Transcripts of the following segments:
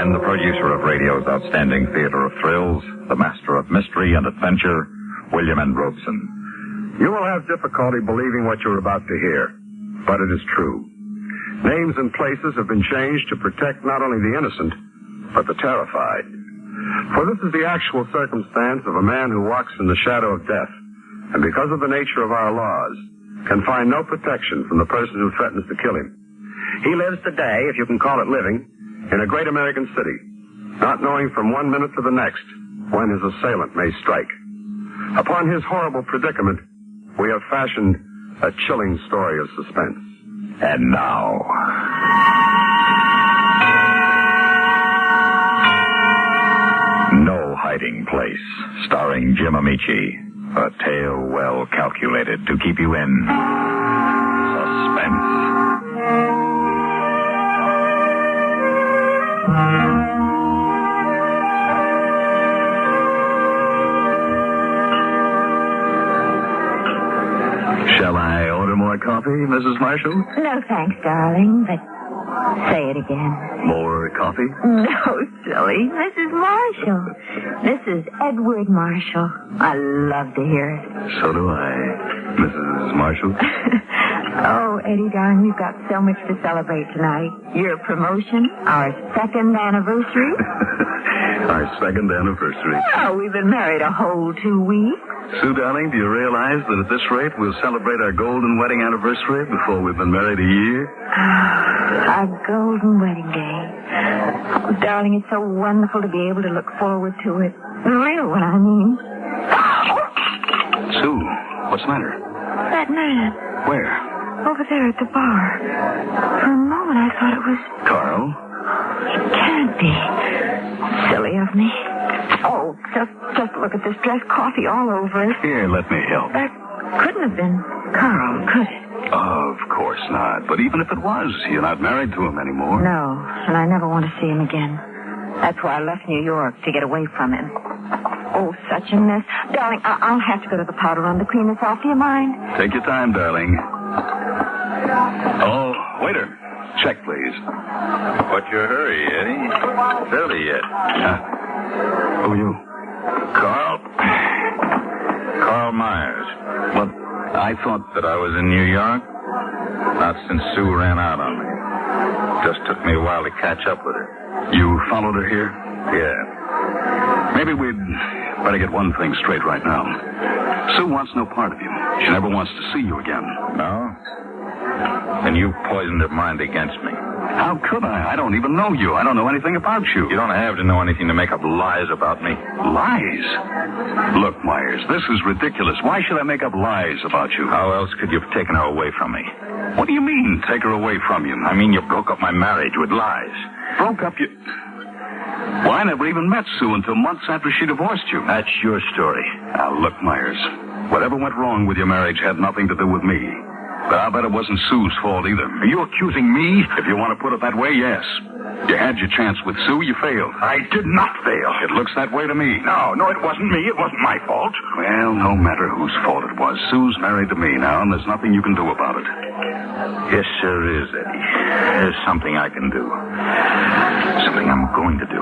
And the producer of radio's outstanding theater of thrills, the master of mystery and adventure, William N. Robson. You will have difficulty believing what you're about to hear, but it is true. Names and places have been changed to protect not only the innocent, but the terrified. For this is the actual circumstance of a man who walks in the shadow of death, and because of the nature of our laws, can find no protection from the person who threatens to kill him. He lives today, if you can call it living, in a great American city, not knowing from one minute to the next when his assailant may strike. Upon his horrible predicament, we have fashioned a chilling story of suspense. And now, No Hiding Place, starring Jim Amici. A tale well calculated to keep you in suspense. Shall I order more coffee, Mrs. Marshall? No, thanks, darling, but say it again. More coffee? No, silly. Mrs. Marshall. Mrs. Edward Marshall. I love to hear it. So do I, Mrs. Marshall. Oh, Eddie, darling, we've got so much to celebrate tonight. Your promotion, our second anniversary. Our second anniversary. Oh, we've been married a whole 2 weeks. Sue, darling, do you realize that at this rate we'll celebrate our golden wedding anniversary before we've been married a year? Our golden wedding day. Oh, darling, it's so wonderful to be able to look forward to it. The real one, I mean. Sue, what's the matter? That man. Where? Over there at the bar. For a moment, I thought it was... Carl? It can't be. Silly of me. Oh, just look at this dress, coffee all over it. Here, let me help. That couldn't have been Carl, could it? Of course not. But even if it was, you're not married to him anymore. No, and I never want to see him again. That's why I left New York, to get away from him. Oh, such a mess. Darling, I'll have to go to the powder room to clean this off. Do you mind? Take your time, darling. Oh, waiter. Check, please. What's your hurry, Eddie? Early yet. Who are you? Carl? Carl Myers. What? I thought... That I was in New York? Not since Sue ran out on me. Just took me a while to catch up with her. You followed her here? Yeah. Maybe we'd better get one thing straight right now. Sue wants no part of you. She never wants to see you again. No? Then you poisoned her mind against me. How could I? I don't even know you. I don't know anything about you. You don't have to know anything to make up lies about me. Lies? Look, Myers, this is ridiculous. Why should I make up lies about you? How else could you have taken her away from me? What do you mean, take her away from you? I mean, you broke up my marriage with lies. Broke up you... Well, I never even met Sue until months after she divorced you. That's your story. Now, look, Myers, whatever went wrong with your marriage had nothing to do with me. But I'll bet it wasn't Sue's fault either. Are you accusing me? If you want to put it that way, yes. You had your chance with Sue, you failed. I did not fail. It looks that way to me. No, it wasn't me. It wasn't my fault. Well, no matter whose fault it was, Sue's married to me now, and there's nothing you can do about it. Yes, there is, Eddie. There's something I can do. Something I'm going to do.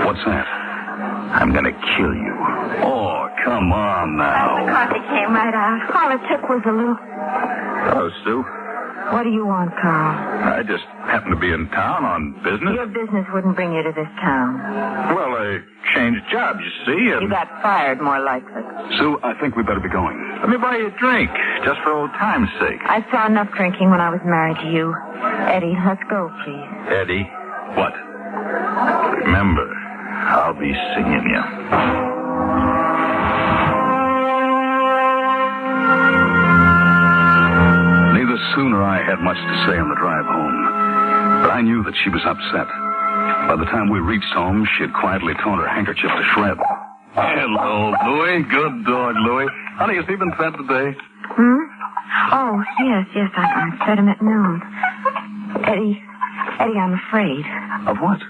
What's that? I'm going to kill you. Oh, come on now. The coffee came right out. All it took was a little... Hello, Sue. What do you want, Carl? I just happened to be in town on business. Your business wouldn't bring you to this town. Well, I changed jobs, you see. You got fired, more likely. Sue, I think we better be going. Let me buy you a drink, just for old time's sake. I saw enough drinking when I was married to you. Eddie, let's go, please. Eddie, What? remember, I'll be singing you. Sue nor I had much to say on the drive home, but I knew that she was upset. By the time we reached home, she had quietly torn her handkerchief to shreds. Hello, Louie. Good dog, Louie. Honey, has he been fed today? Oh, yes, I fed him at noon. Eddie, I'm afraid. Of what?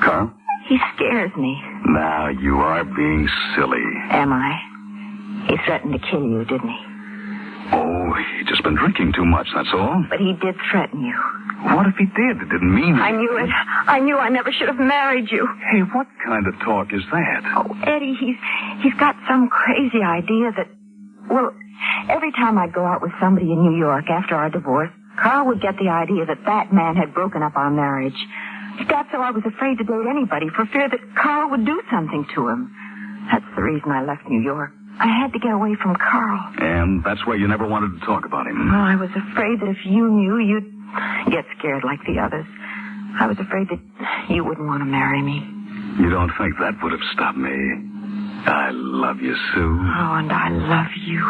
Carl? He scares me. Now, you are being silly. Am I? He threatened to kill you, didn't he? Oh, he's just been drinking too much, that's all. But he did threaten you. What if he did? It didn't mean it. I knew it. I knew I never should have married you. Hey, what kind of talk is that? Oh, Eddie, he's got some crazy idea that, well, every time I'd go out with somebody in New York after our divorce, Carl would get the idea that that man had broken up our marriage. He got so I was afraid to date anybody for fear that Carl would do something to him. That's the reason I left New York. I had to get away from Carl. And that's why you never wanted to talk about him. Well, I was afraid that if you knew, you'd get scared like the others. I was afraid that you wouldn't want to marry me. You don't think that would have stopped me? I love you, Sue. Oh, and I love you.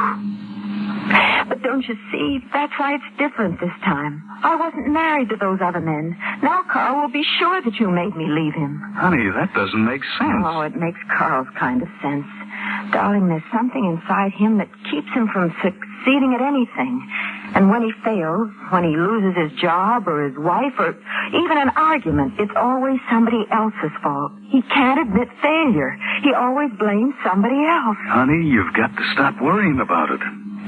But don't you see, that's why it's different this time. I wasn't married to those other men. Now Carl will be sure that you made me leave him. Honey, that doesn't make sense. Oh, it makes Carl's kind of sense. Darling, there's something inside him that keeps him from succeeding at anything. And when he fails, when he loses his job or his wife or even an argument, it's always somebody else's fault. He can't admit failure. He always blames somebody else. Honey, you've got to stop worrying about it.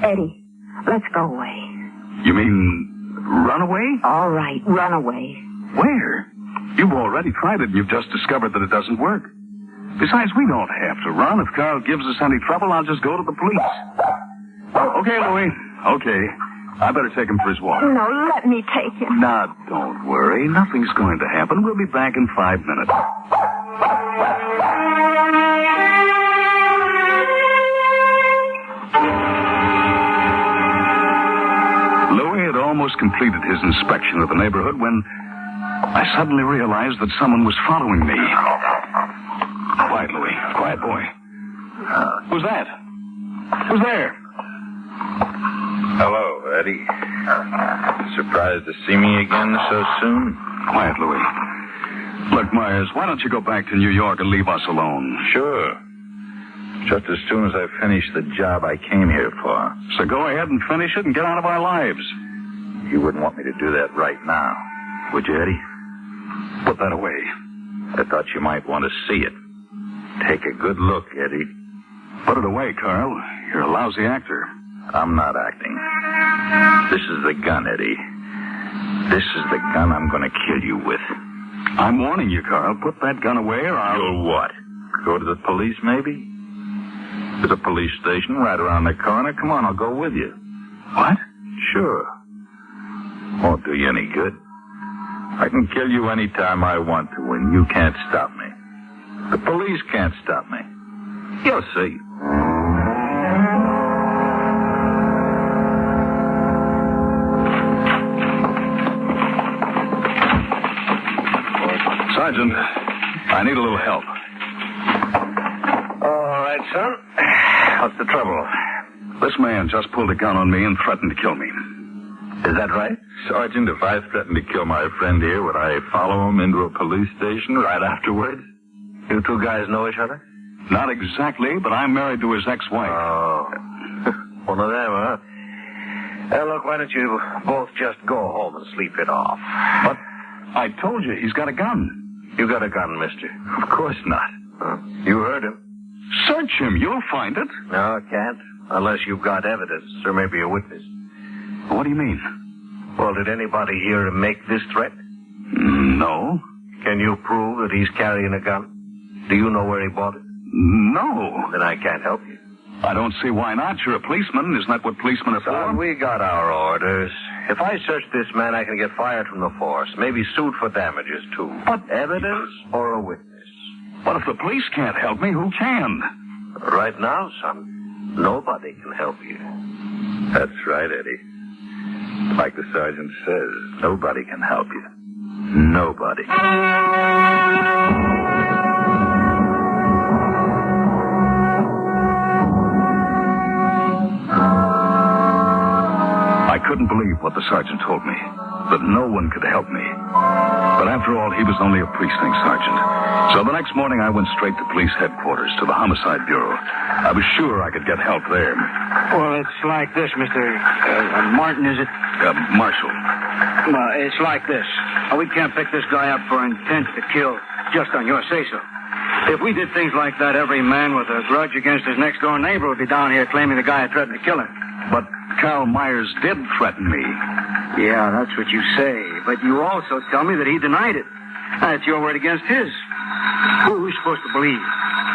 Eddie, let's go away. You mean run away? All right, run away. Where? You've already tried it and you've just discovered that it doesn't work. Besides, we don't have to run. If Carl gives us any trouble, I'll just go to the police. Okay, Louie. Okay. I better take him for his walk. No, let me take him. Now, don't worry. Nothing's going to happen. We'll be back in 5 minutes. Louie had almost completed his inspection of the neighborhood when I suddenly realized that someone was following me. Quiet, Louie. Quiet, boy. Who's that? Who's there? Hello, Eddie. Surprised to see me again so soon? Quiet, Louie. Look, Myers, why don't you go back to New York and leave us alone? Sure. Just as soon as I finish the job I came here for. So go ahead and finish it and get out of our lives. You wouldn't want me to do that right now, would you, Eddie? Put that away. I thought you might want to see it. Take a good look, Eddie. Put it away, Carl. You're a lousy actor. I'm not acting. This is the gun, Eddie. This is the gun I'm going to kill you with. I'm warning you, Carl. Put that gun away or I'll... You'll what? Go to the police, maybe? There's a police station right around the corner. Come on, I'll go with you. What? Sure. Won't do you any good. I can kill you any time I want to, and you can't stop me. The police can't stop me. You'll see. Sergeant, I need a little help. All right, son. What's the trouble? This man just pulled a gun on me and threatened to kill me. Is that right? Sergeant, if I threatened to kill my friend here, would I follow him into a police station right afterwards? You two guys know each other? Not exactly, but I'm married to his ex-wife. Oh. One of them, huh? Look, why don't you both just go home and sleep it off? But I told you, he's got a gun. You got a gun, mister? Of course not. You heard him. Search him. You'll find it. No, I can't. Unless you've got evidence, or maybe a witness. What do you mean? Well, did anybody hear him make this threat? No. Can you prove that he's carrying a gun? Do you know where he bought it? No. Then I can't help you. I don't see why not. You're a policeman. Isn't that what policemen are for? Son, we got our orders. If I search this man, I can get fired from the force. Maybe sued for damages, too. But evidence or a witness? But if the police can't help me, who can? Right now, son, nobody can help you. That's right, Eddie. Like the sergeant says, nobody can help you. Nobody. I couldn't believe what the sergeant told me, that no one could help me. But after all, he was only a precinct sergeant. So the next morning, I went straight to police headquarters, to the homicide bureau. I was sure I could get help there. Well, it's like this, Mr. Martin, is it? Marshall. It's like this. We can't pick this guy up for intent to kill just on your say-so. If we did things like that, every man with a grudge against his next-door neighbor would be down here claiming the guy had threatened to kill him. But Carl Myers did threaten me. Yeah, that's what you say. But you also tell me that he denied it. That's your word against his. Who are we supposed to believe?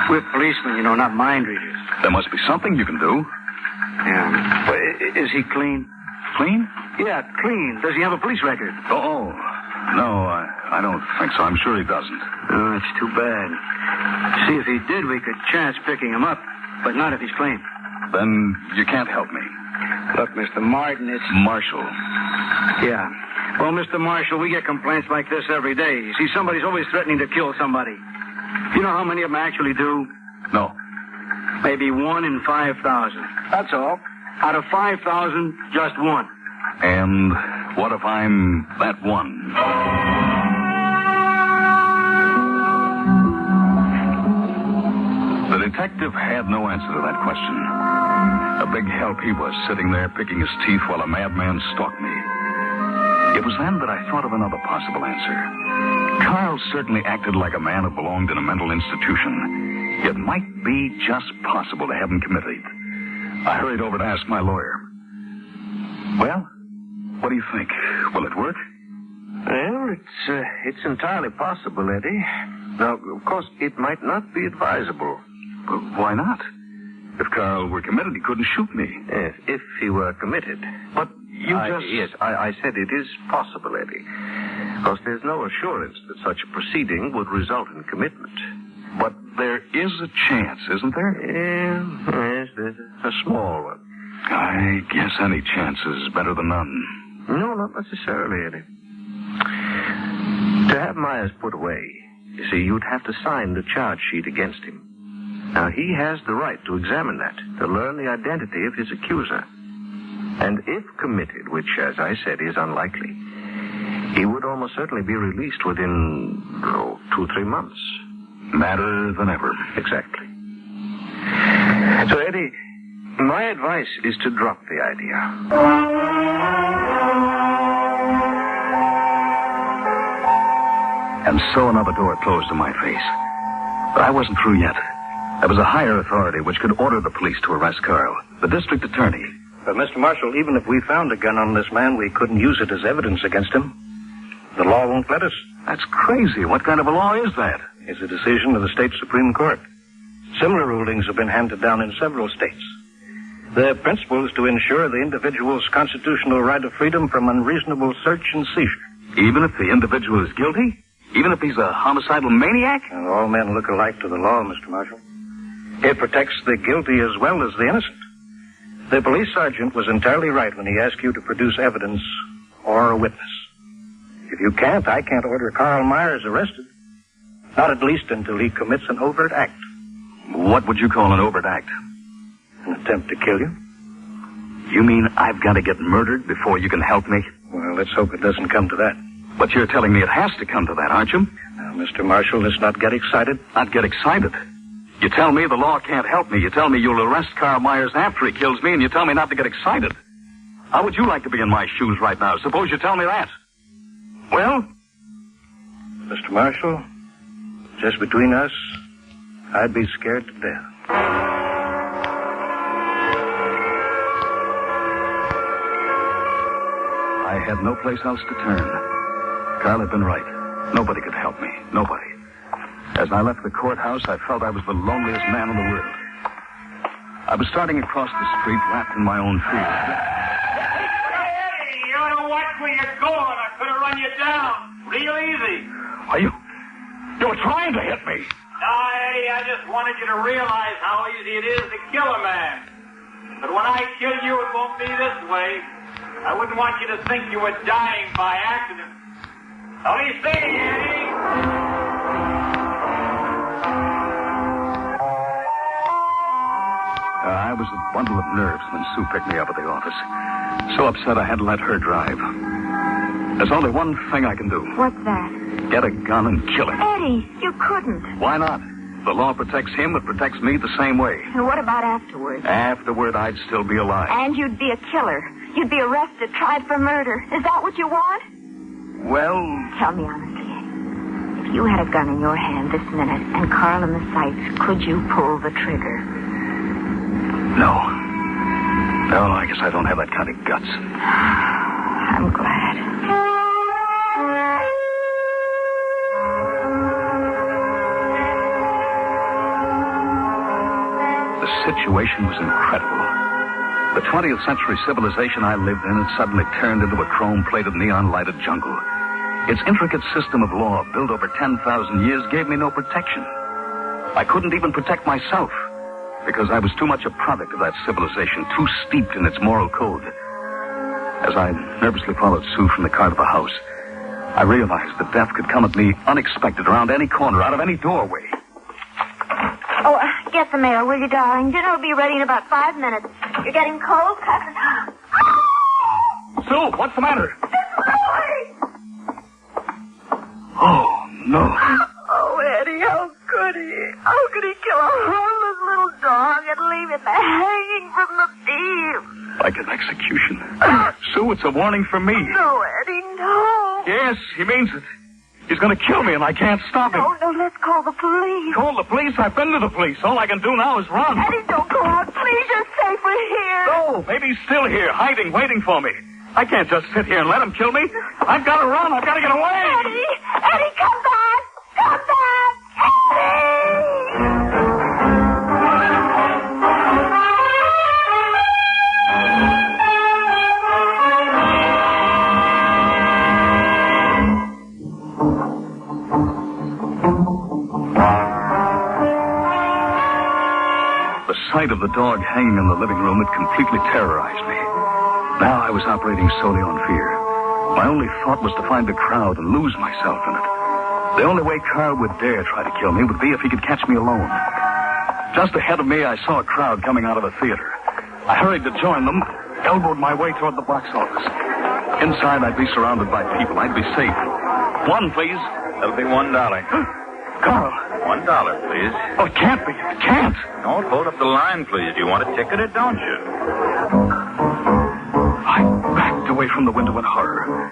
We're policemen, you know, not mind readers. There must be something you can do. Yeah. Well, is he clean? Clean? Yeah, clean. Does he have a police record? Oh, no, I don't think so. I'm sure he doesn't. Oh, that's too bad. See, if he did, we could chance picking him up. But not if he's clean. Then you can't help me. Look, Mr. Martin, it's... Marshall. Yeah. Well, Mr. Marshall, we get complaints like this every day. You see, somebody's always threatening to kill somebody. You know how many of them actually do? No. Maybe 1 in 5,000. That's all. Out of 5,000, just one. And what if I'm that one? The detective had no answer to that question. A big help he was, sitting there picking his teeth while a madman stalked me. It was then that I thought of another possible answer. Carl certainly acted like a man who belonged in a mental institution. It might be just possible to have him committed. I hurried over to ask my lawyer. Well, what do you think? Will it work? Well, it's entirely possible, Eddie. Now, of course, it might not be advisable. But why not? If Carl were committed, he couldn't shoot me. Yes, if he were committed. But you Yes, I said it is possible, Eddie. Of course, there's no assurance that such a proceeding would result in commitment. But there is a chance, isn't there? Yes, there's a small one. I guess any chance is better than none. No, not necessarily, Eddie. To have Myers put away, you see, you'd have to sign the charge sheet against him. Now, he has the right to examine that, to learn the identity of his accuser. And if committed, which, as I said, is unlikely, he would almost certainly be released within, 2-3 months. Madder than ever. Exactly. So, Eddie, my advice is to drop the idea. And so another door closed in my face. But I wasn't through yet. There was a higher authority which could order the police to arrest Carl, the district attorney. But, Mr. Marshall, even if we found a gun on this man, we couldn't use it as evidence against him. The law won't let us. That's crazy. What kind of a law is that? It's a decision of the state Supreme Court. Similar rulings have been handed down in several states. Their principle is to ensure the individual's constitutional right of freedom from unreasonable search and seizure. Even if the individual is guilty? Even if he's a homicidal maniac? And all men look alike to the law, Mr. Marshall. It protects the guilty as well as the innocent. The police sergeant was entirely right when he asked you to produce evidence or a witness. If you can't, I can't order Carl Myers arrested. Not at least until he commits an overt act. What would you call an overt act? An attempt to kill you. You mean I've got to get murdered before you can help me? Well, let's hope it doesn't come to that. But you're telling me it has to come to that, aren't you? Now, Mr. Marshall, let's not get excited. Not get excited? You tell me the law can't help me. You tell me you'll arrest Carl Myers after he kills me, and you tell me not to get excited. How would you like to be in my shoes right now? Suppose you tell me that. Well? Mr. Marshall, just between us, I'd be scared to death. I had no place else to turn. Carl had been right. Nobody could help me. Nobody. As I left the courthouse, I felt I was the loneliest man in the world. I was starting across the street, wrapped in my own fear. Hey, you ought to watch where you're going. I could have run you down. Real easy. Are you were trying to hit me. I just wanted you to realize how easy it is to kill a man. But when I kill you, it won't be this way. I wouldn't want you to think you were dying by accident. What do you say, Eddie? I was a bundle of nerves when Sue picked me up at the office. So upset I had to let her drive. There's only one thing I can do. What's that? Get a gun and kill him. Eddie, you couldn't. Why not? The law protects him, it protects me the same way. And what about afterwards? Afterward, I'd still be alive. And you'd be a killer. You'd be arrested, tried for murder. Is that what you want? Well... Tell me honestly, if you had a gun in your hand this minute and Carl in the sights, could you pull the trigger? No. No, I guess I don't have that kind of guts. I'm glad. The situation was incredible. The 20th century civilization I lived in had suddenly turned into a chrome-plated, neon-lighted jungle. Its intricate system of law, built over 10,000 years, gave me no protection. I couldn't even protect myself, because I was too much a product of that civilization, too steeped in its moral code. As I nervously followed Sue from the car to the house, I realized that death could come at me unexpected, around any corner, out of any doorway. Oh, get the mail, will you, darling? Dinner will be ready in about 5 minutes. You're getting cold, cousin. Sue, what's the matter? Oh, no. Oh, Eddie, how could he? How could he kill a harmless little dog and leave it hanging from the beam? Like an execution. Sue, it's a warning for me. No, Eddie, no. Yes, he means it. He's going to kill me, and I can't stop him. No, let's call the police. Call the police? I've been to the police. All I can do now is run. Eddie, don't go out. Please, you're safer here. No, maybe he's still here, hiding, waiting for me. I can't just sit here and let him kill me. I've got to run. I've got to get away. Eddie, come back. Come back. Eddie! The sight of the dog hanging in the living room had completely terrorized me. Now I was operating solely on fear. My only thought was to find the crowd and lose myself in it. The only way Carl would dare try to kill me would be if he could catch me alone. Just ahead of me, I saw a crowd coming out of a theater. I hurried to join them, elbowed my way toward the box office. Inside, I'd be surrounded by people. I'd be safe. One, please. That'll be $1. Carl. $1, please. Oh, it can't be. It can't. Don't hold up the line, please. You want a ticket or don't you? I backed away from the window in horror.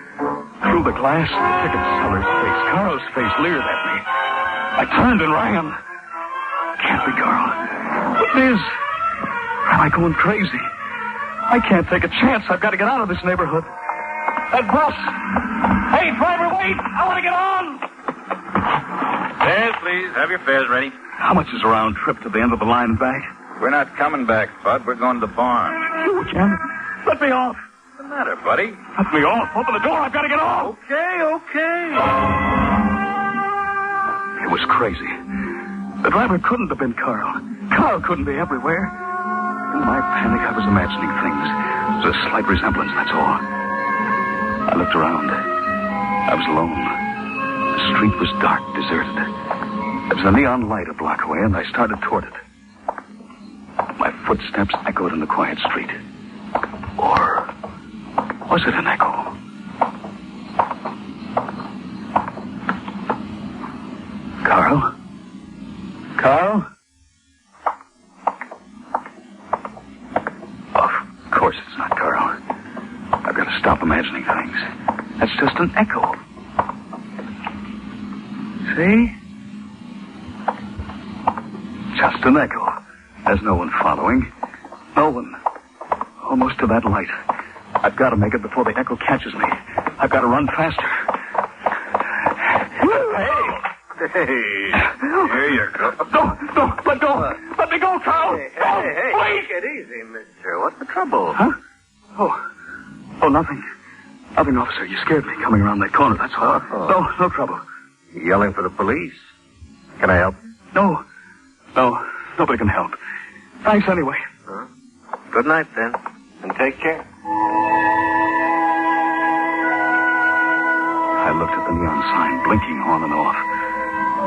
Through the glass, the ticket seller's face, Carl's face, leered at me. I turned and ran. Can't be Carl. It is. Am I going crazy? I can't take a chance. I've got to get out of this neighborhood. That bus. Hey, driver, wait. I want to get on. Fares, please. Have your fares ready. How much is a round trip to the end of the line and back? We're not coming back, Bud. We're going to the barn. You can. Let me off. What's the matter, buddy? Let me off. Open the door. I've got to get off. Okay. It was crazy. The driver couldn't have been Carl. Carl couldn't be everywhere. In my panic, I was imagining things. There was a slight resemblance, that's all. I looked around. I was alone. The street was dark, deserted. There was a neon light a block away, and I started toward it. My footsteps echoed in the quiet street. Or was it an echo? Carl? Carl? Of course it's not Carl. I've got to stop imagining things. That's just an echo. See? Just an echo. There's no one following. No one. Almost to that light. I've got to make it before the echo catches me. I've got to run faster. Hey, here you go. Don't, let go. Let me go, Carl. Hey, please. take it easy, mister. What's the trouble? Huh? Oh, nothing. Nothing, officer. You scared me coming around that corner, that's all. No trouble. You yelling for the police? Can I help? No, nobody can help. Thanks anyway. Huh? Good night, then. And take care. I looked at the neon sign, blinking on and off.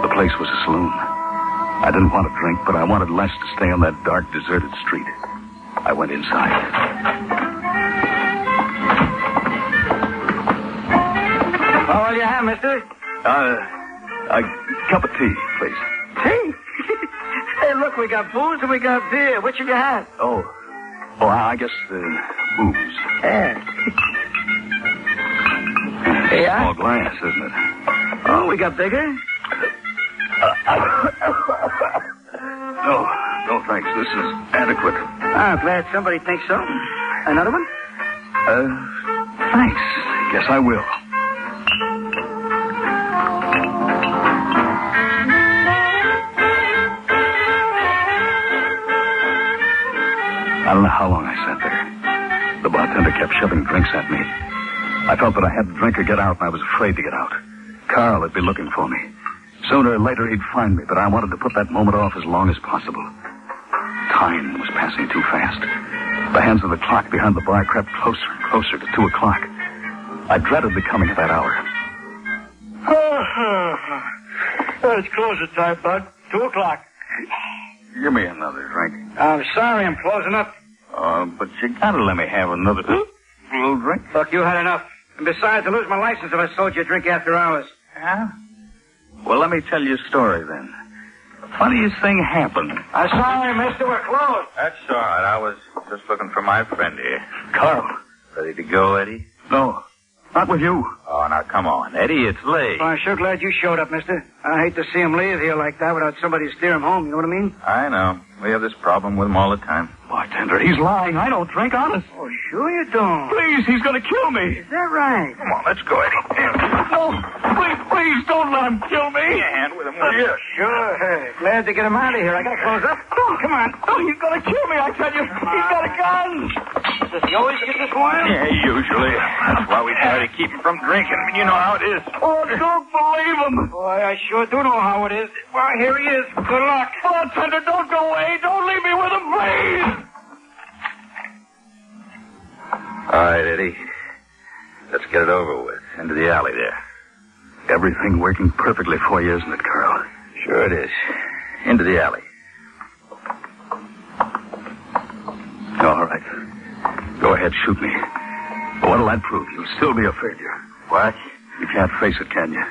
The place was a saloon. I didn't want to drink, but I wanted less to stay on that dark, deserted street. I went inside. What will you have, mister? A cup of tea, please. Tea? Hey, look, we got booze and we got beer. Which have you had? Oh, I guess, booze. Yeah. It's a small glass, isn't it? Oh, we got bigger? No, thanks. This is adequate. I'm glad somebody thinks so. Another one? Thanks. Guess I will. I don't know how long I sat there. The bartender kept shoving drinks at me. I felt that I had to drink or get out, and I was afraid to get out. Carl would be looking for me. Sooner or later, he'd find me, but I wanted to put that moment off as long as possible. Time was passing too fast. The hands of the clock behind the bar crept closer and closer to 2 o'clock. I dreaded the coming of that hour. It's closing time, bud. 2 o'clock. Give me another drink. I'm sorry I'm closing up. But you gotta let me have another little drink. Look, you had enough. And besides, I lose my license if I sold you a drink after hours. Yeah? Well, let me tell you a story then. The funniest thing happened. I'm sorry, mister. We're closed. That's all right. I was just looking for my friend here. Carl. Ready to go, Eddie? No, not with you. Oh, now come on, Eddie. It's late. Well, I'm sure glad you showed up, mister. I hate to see him leave here like that without somebody to steer him home. You know what I mean? I know. We have this problem with him all the time. Bartender, he's lying. I don't drink, honest. Oh, sure you don't. Please, he's going to kill me. Is that right? Come on, let's go, Eddie. No, please, don't let him kill me. Give me a hand with him, will you? Sure. Hey, glad to get him out of here. I gotta close up. Oh, come on. Oh, he's going to kill me, I tell you. He's got a gun. Does he always get this wild? Yeah, usually. That's why we try to keep him from drinking. You know how it is. Oh, don't believe him. Boy, I sure do know how it is. Well, here he is. Good luck. Bartender, don't go away. Don't leave me with him, please. All right, Eddie. Let's get it over with. Into the alley there. Everything working perfectly for you, isn't it, Carl? Sure it is. Into the alley. All right. Go ahead, shoot me. But what'll that prove? You'll still be a failure. What? You can't face it, can you?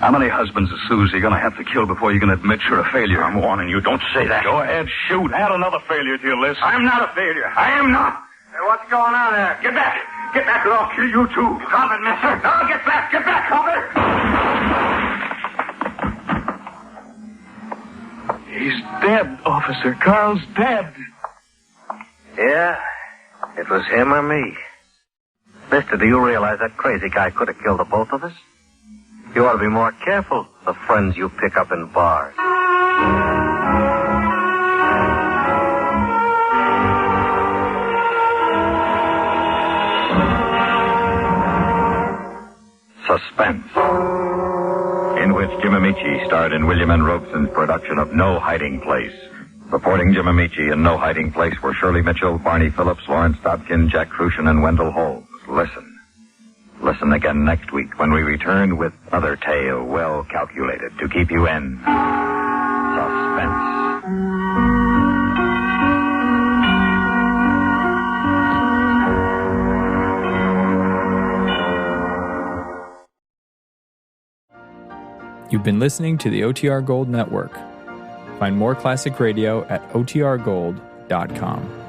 How many husbands of Sue's are you going to have to kill before you can admit you're a failure? I'm warning you. Don't say that. Go ahead, shoot. Add another failure to your list. I'm not a failure. I am not. Hey, what's going on there? Get back. Get back or I'll kill you, too. Stop it, mister. No, get back. Get back, Hopper. He's dead, officer. Carl's dead. Yeah, it was him or me. Mister, do you realize that crazy guy could have killed the both of us? You ought to be more careful, the friends you pick up in bars. Suspense, in which Jim Amici starred in William N. Robeson's production of No Hiding Place. Reporting Jim Amici in No Hiding Place were Shirley Mitchell, Barney Phillips, Lawrence Dobkin, Jack Crucian, and Wendell Holmes. Listen again next week when we return with another tale well calculated to keep you in suspense. You've been listening to the OTR Gold Network. Find more classic radio at otrgold.com.